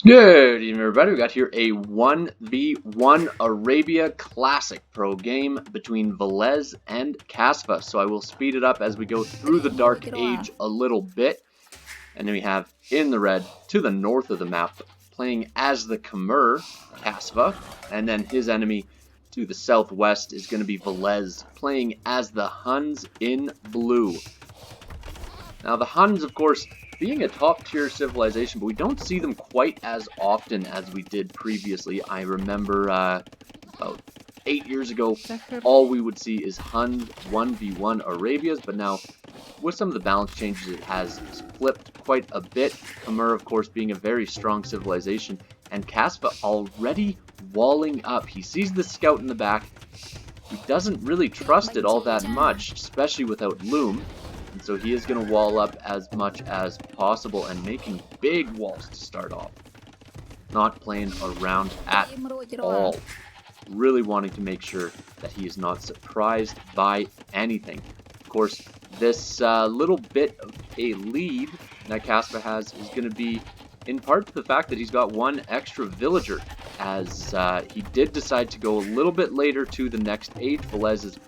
Good evening, everybody. We got here a 1v1 Arabia Classic pro game between Villese and Kasva. So I will speed it up as we go through the Dark Age a little bit. And then we have in the red, to the north of the map, playing as the Khmer, Kasva. And then his enemy to the southwest is going to be Villese, playing as the Huns in blue. Now the Huns, of course, being a top-tier civilization, but we don't see them quite as often as we did previously. I remember about 8 years ago, all we would see is Huns 1v1 Arabias, but now with some of the balance changes, it has flipped quite a bit. Khmer, of course, being a very strong civilization, and Kasva already walling up. He sees the scout in the back. He doesn't really trust it all that much, especially without Loom. And so he is going to wall up as much as possible and making big walls to start off. Not playing around at all. Really wanting to make sure that he is not surprised by anything. Of course, this little bit of a lead that Kasva has is going to be in part to the fact that he's got one extra villager, as he did decide to go a little bit later to the next age. Villese is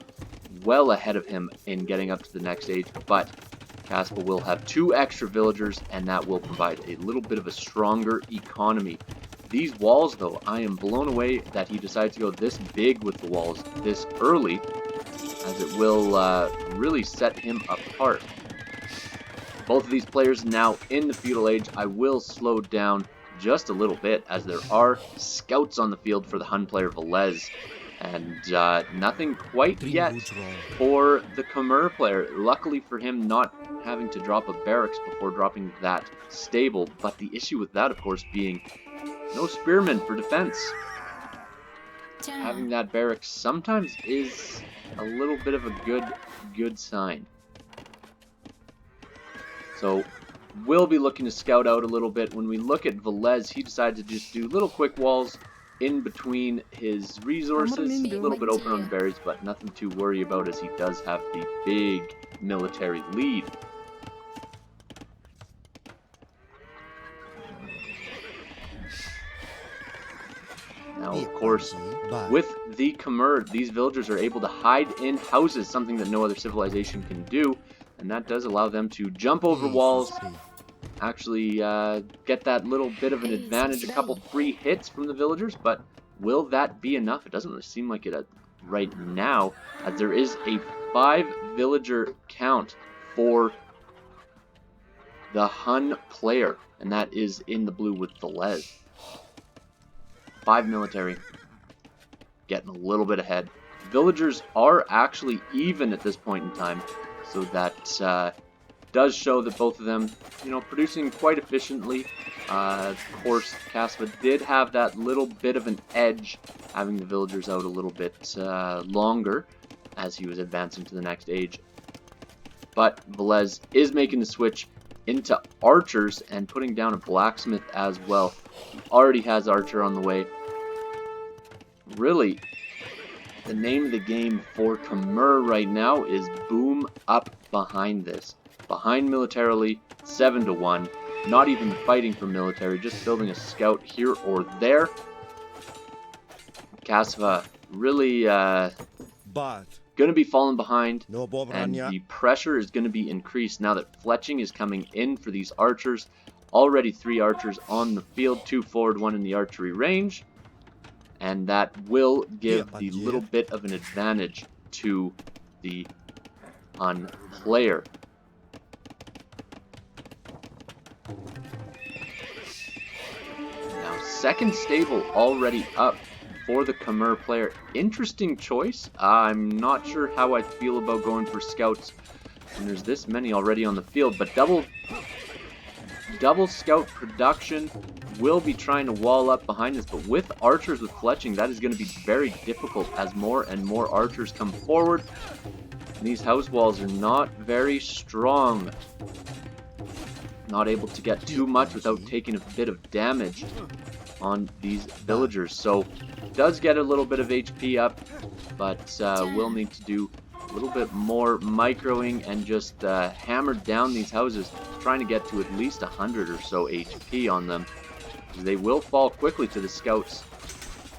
well ahead of him in getting up to the next age, but Kasva will have 2 extra villagers, and that will provide a little bit of a stronger economy. These walls, though, I am blown away that he decided to go this big with the walls this early, as it will really set him apart. Both of these players now in the feudal age. I will slow down just a little bit, as there are scouts on the field for the Hun player Villese. And nothing quite yet for the Khmer player. Luckily for him, not having to drop a barracks before dropping that stable. But the issue with that, of course, being no spearmen for defense. Having that barracks sometimes is a little bit of a good sign. So we'll be looking to scout out a little bit. When we look at Villese, he decided to just do little quick walls in between his resources, a little bit open on berries, but nothing to worry about, as he does have the big military lead. Now, of course, with the Khmer, these villagers are able to hide in houses, something that no other civilization can do, and that does allow them to jump over walls, actually get that little bit of an advantage, a couple free hits from the villagers. But will that be enough? It doesn't really seem like it right now, as there is a 5 villager count for the Hun player, and that is in the blue with Villese. 5 military, getting a little bit ahead. Villagers are actually even at this point in time, so that does show that both of them, producing quite efficiently. Of course, Kasva did have that little bit of an edge, having the villagers out a little bit longer as he was advancing to the next age. But Villese is making the switch into archers and putting down a blacksmith as well. He already has archer on the way. Really, the name of the game for Khmer right now is boom up behind this. Behind militarily, 7-1. Not even fighting for military, just building a scout here or there. Kasva really going to be falling behind, and the pressure is going to be increased now that fletching is coming in for these archers. Already 3 archers on the field, 2 forward, 1 in the archery range. And that will give the little bit of an advantage to the Hun player. Now, second stable already up for the Khmer player. Interesting choice. I'm not sure how I feel about going for scouts when there's this many already on the field, but double scout production. Will be trying to wall up behind this, but with archers with fletching, that is going to be very difficult as more and more archers come forward. And these house walls are not very strong. Not able to get too much without taking a bit of damage on these villagers. So does get a little bit of HP up, but will need to do a little bit more microing and just hammer down these houses, trying to get to at least 100 or so HP on them. They will fall quickly to the scouts.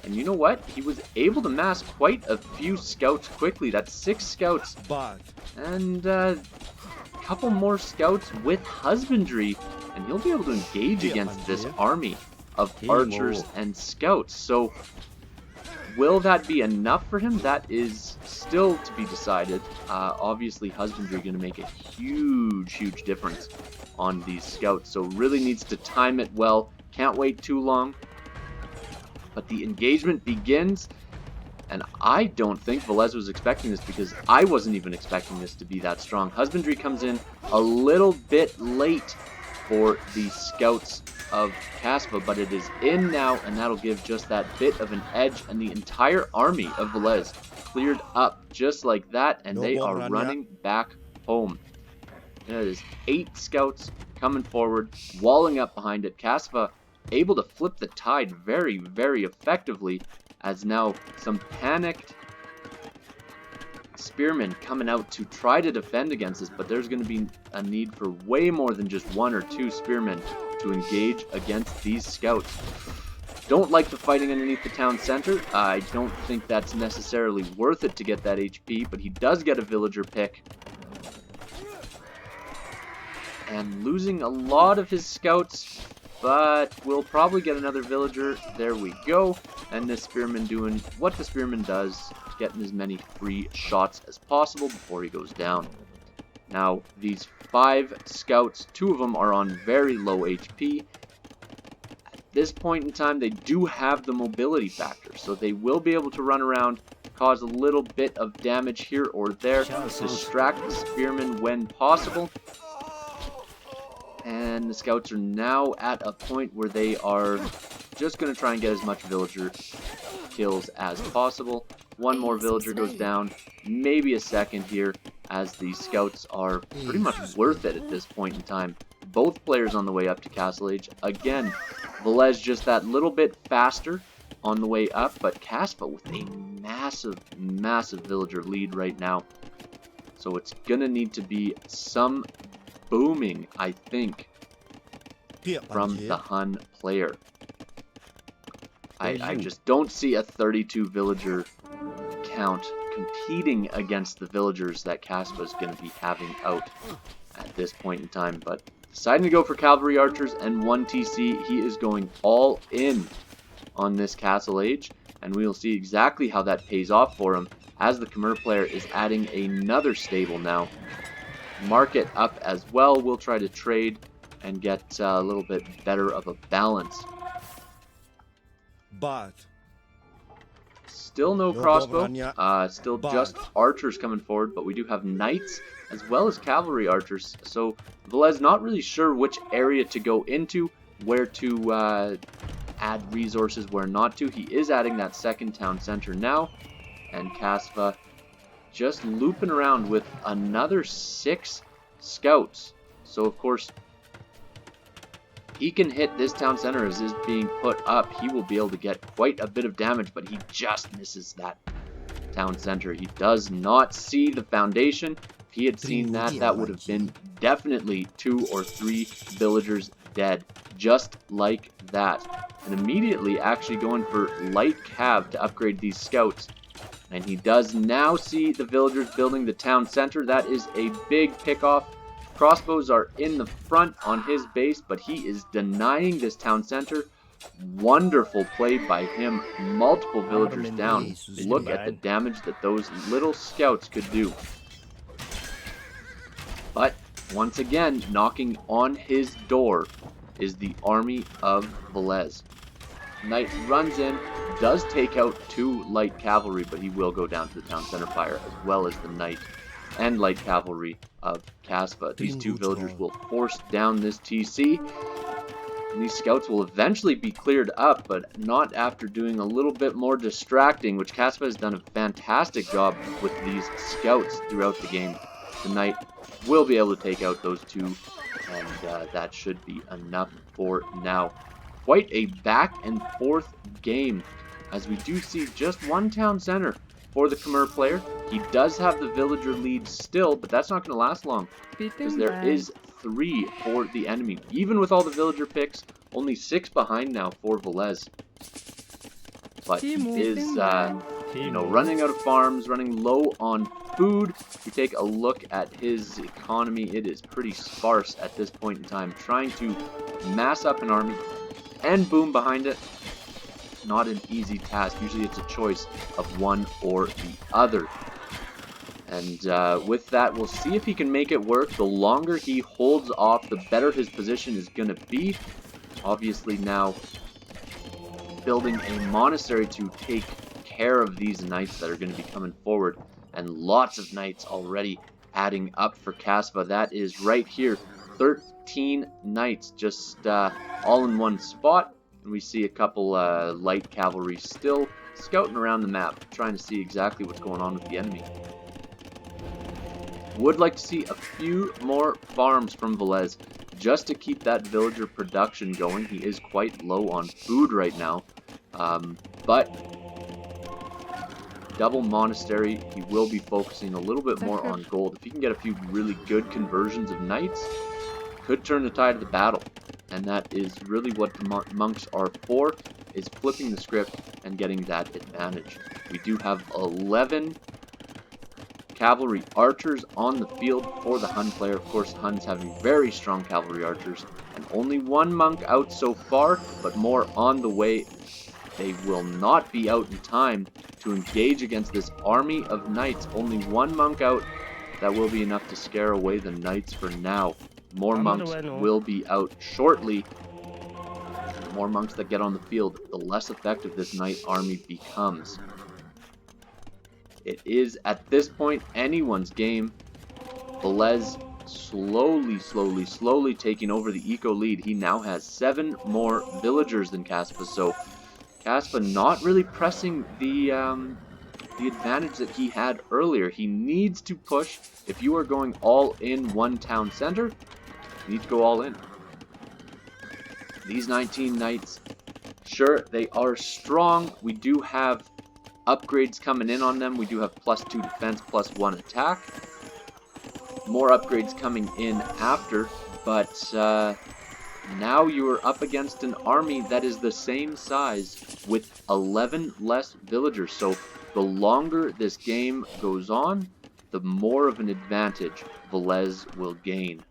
And you know what? He was able to mass quite a few scouts quickly. That's 6 scouts. And a couple more scouts with husbandry. And he'll be able to engage against this army of archers and scouts. So, will that be enough for him? That is still to be decided. Obviously, husbandry going to make a huge difference on these scouts. So, really needs to time it well. Can't wait too long. But the engagement begins, and I don't think Villese was expecting this because I wasn't even expecting this to be that strong. Husbandry comes in a little bit late for the scouts of Kasva, but it is in now, and that'll give just that bit of an edge, and the entire army of Villese cleared up just like that, and they are running back home. There is 8 scouts coming forward, walling up behind it. Kasva able to flip the tide very effectively, as now some panicked spearmen coming out to try to defend against this, but there's going to be a need for way more than just 1 or 2 spearmen to engage against these scouts. Don't like the fighting underneath the town center. I don't think that's necessarily worth it to get that HP, but he does get a villager pick. And losing a lot of his scouts, but we'll probably get another villager. There we go. And this spearman doing what the spearman does, getting as many free shots as possible before he goes down. Now, these 5 scouts, 2 of them are on very low HP. At this point in time, they do have the mobility factor, so they will be able to run around, cause a little bit of damage here or there, distract the spearmen when possible. And the scouts are now at a point where they are just going to try and get as much villager kills as possible. 1 more villager goes down, maybe a second here, as the scouts are pretty much worth it at this point in time. Both players on the way up to Castle Age. Again, Villese just that little bit faster on the way up, but Kasva with a massive villager lead right now. So it's going to need to be some booming, I think, from the Hun player. I just don't see a 32 villager count competing against the villagers that Kasva is going to be having out at this point in time. But deciding to go for cavalry archers and 1 TC, he is going all in on this Castle Age, and we will see exactly how that pays off for him as the Khmer player is adding another stable now. Market up as well. We'll try to trade and get a little bit better of a balance. But still no crossbow. Still just archers coming forward, but we do have knights as well as cavalry archers. So Villese not really sure which area to go into, where to add resources, where not to. He is adding that second town center now, and Kasva just looping around with another 6 scouts. So of course, he can hit this town center as is being put up. He will be able to get quite a bit of damage, but he just misses that town center. He does not see the foundation. If he had seen that, that would have been definitely 2 or 3 villagers dead, just like that. And immediately actually going for light cav to upgrade these scouts. And he does now see the villagers building the town center. That is a big pickoff. Crossbows are in the front on his base, but he is denying this town center. Wonderful play by him. Multiple villagers down. Look at the damage that those little scouts could do. But once again, knocking on his door is the army of Villese. Knight runs in, does take out 2 light cavalry, but he will go down to the town center fire, as well as the knight and light cavalry of Kasva. These 2 villagers will force down this TC, and these scouts will eventually be cleared up, but not after doing a little bit more distracting, which Kasva has done a fantastic job with these scouts throughout the game. The knight will be able to take out those 2, and that should be enough for now. Quite a back and forth game, as we do see just 1 town center for the Khmer player. He does have the villager lead still, but that's not going to last long, because there is 3 for the enemy. Even with all the villager picks, Only 6 behind now for Villese. But he is, running out of farms, running low on food. If we take a look at his economy, it is pretty sparse at this point in time. Trying to mass up an army and boom behind it. Not an easy task. Usually it's a choice of one or the other. And with that, we'll see if he can make it work. The longer he holds off, the better his position is going to be. Obviously now building a monastery to take care of these knights that are going to be coming forward. And lots of knights already adding up for Kasva. That is right here. 13 knights just all in one spot. And we see a couple light cavalry still scouting around the map, trying to see exactly what's going on with the enemy. Would like to see a few more farms from Villese just to keep that villager production going. He is quite low on food right now. But double monastery, he will be focusing a little bit more on gold. If he can get a few really good conversions of knights, could turn the tide of the battle. And that is really what the monks are for, is flipping the script and getting that advantage. We do have 11 cavalry archers on the field for the Hun player. Of course, Huns having very strong cavalry archers. And only 1 monk out so far, but more on the way. They will not be out in time to engage against this army of knights. Only 1 monk out. That will be enough to scare away the knights for now. More monks will be out shortly. The more monks that get on the field, the less effective this knight army becomes. It is, at this point, anyone's game. Villese slowly taking over the eco lead. He now has 7 more villagers than Kasva, so Kasva not really pressing the advantage that he had earlier. He needs to push. If you are going all in one town center, you need to go all in. These 19 knights, sure, they are strong. We do have upgrades coming in on them. We do have +2 defense, +1 attack. More upgrades coming in after, but now you are up against an army that is the same size with 11 less villagers. So the longer this game goes on, the more of an advantage Villese will gain.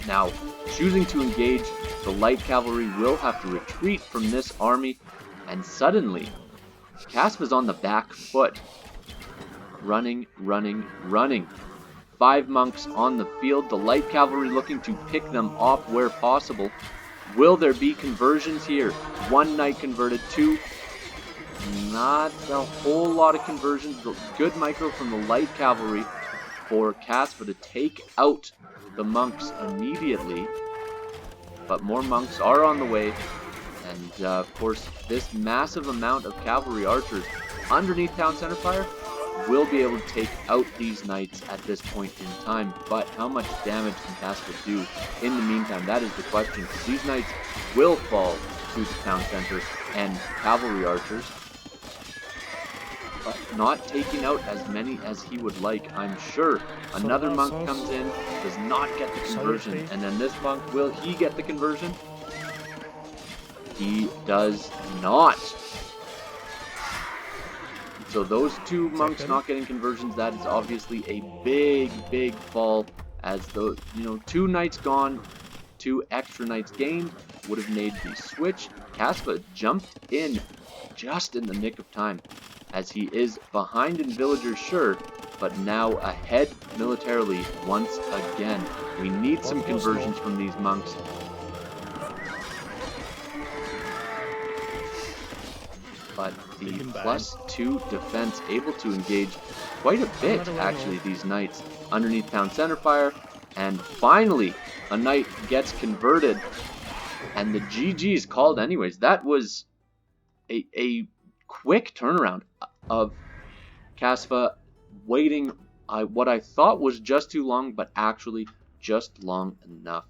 Now, choosing to engage, the light cavalry will have to retreat from this army, and suddenly Kasva's on the back foot. Running. 5 monks on the field. The light cavalry looking to pick them off where possible. Will there be conversions here? 1 knight converted, 2. Not a whole lot of conversions. Good micro from the light cavalry for Kasva to take out the monks immediately. But more monks are on the way. And of course, this massive amount of cavalry archers underneath town center fire will be able to take out these knights at this point in time. But how much damage can Kasva do in the meantime? That is the question, because these knights will fall to the town center and cavalry archers, but not taking out as many as he would like, I'm sure. Another monk comes in, does not get the conversion, and then this monk, will he get the conversion? He does not. So those 2 monks not getting conversions, that is obviously a big fall, as the 2 knights gone, 2 extra knights gained would have made the switch. Kasva jumped in just in the nick of time, as he is behind in villagers, sure, but now ahead militarily once again. We need some conversions from these monks. But the +2 defense able to engage quite a bit, actually, these knights underneath town center fire. And finally, a knight gets converted, and the GG is called anyways. That was a quick turnaround of Kasva waiting what I thought was just too long, but actually just long enough.